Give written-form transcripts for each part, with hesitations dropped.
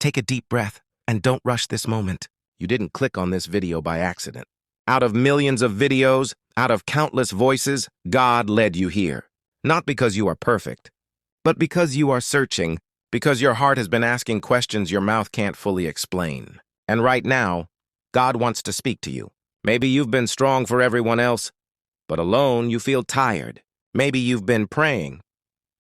take a deep breath and don't rush this moment. You didn't click on this video by accident. Out of millions of videos, out of countless voices, God led you here. Not because you are perfect, but because you are searching, because your heart has been asking questions your mouth can't fully explain. And right now, God wants to speak to you. Maybe you've been strong for everyone else, but alone you feel tired. Maybe you've been praying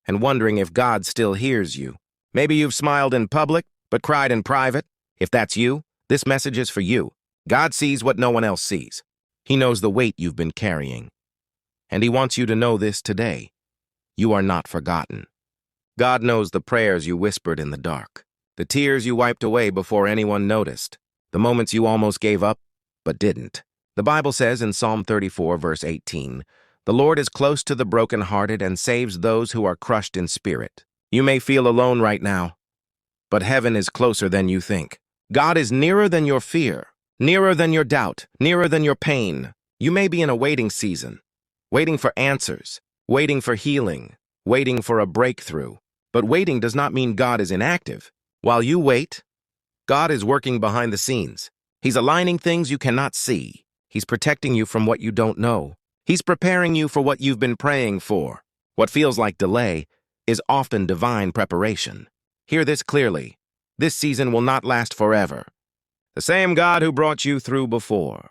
and wondering if God still hears you. Maybe you've smiled in public, but cried in private. If that's you, this message is for you. God sees what no one else sees. He knows the weight you've been carrying. And He wants you to know this today. You are not forgotten. God knows the prayers you whispered in the dark, the tears you wiped away before anyone noticed, the moments you almost gave up, but didn't. The Bible says in Psalm 34, verse 18, "The Lord is close to the brokenhearted and saves those who are crushed in spirit." You may feel alone right now, but heaven is closer than you think. God is nearer than your fear, nearer than your doubt, nearer than your pain. You may be in a waiting season, waiting for answers, waiting for healing, waiting for a breakthrough. But waiting does not mean God is inactive. While you wait, God is working behind the scenes. He's aligning things you cannot see. He's protecting you from what you don't know. He's preparing you for what you've been praying for. What feels like delay is often divine preparation. Hear this clearly. This season will not last forever. The same God who brought you through before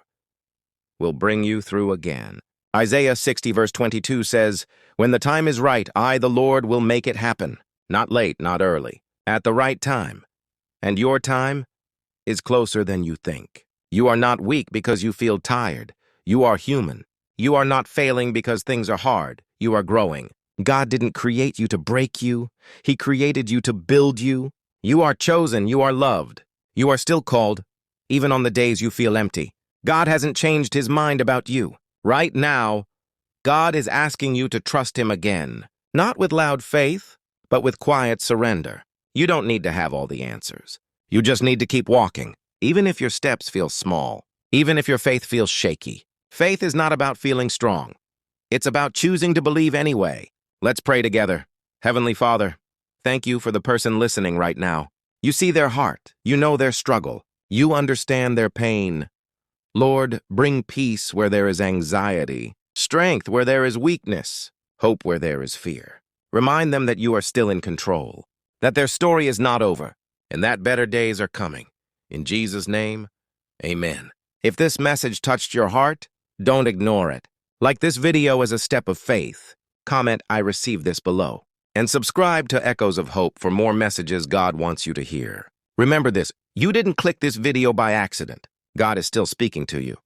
will bring you through again. Isaiah 60 verse 22 says, "When the time is right, I, the Lord, will make it happen. Not late, not early, at the right time. And your time is closer than you think." You are not weak because you feel tired. You are human. You are not failing because things are hard. You are growing. God didn't create you to break you. He created you to build you. You are chosen. You are loved. You are still called, even on the days you feel empty. God hasn't changed His mind about you. Right now, God is asking you to trust Him again, not with loud faith, but with quiet surrender. You don't need to have all the answers. You just need to keep walking, even if your steps feel small, even if your faith feels shaky. Faith is not about feeling strong. It's about choosing to believe anyway. Let's pray together. Heavenly Father, thank you for the person listening right now. You see their heart. You know their struggle. You understand their pain. Lord, bring peace where there is anxiety, strength where there is weakness, hope where there is fear. Remind them that you are still in control, that their story is not over, and that better days are coming. In Jesus' name, amen. If this message touched your heart, don't ignore it. Like this video as a step of faith. Comment, "I received this" below. And subscribe to Echoes of Hope for more messages God wants you to hear. Remember this, you didn't click this video by accident. God is still speaking to you.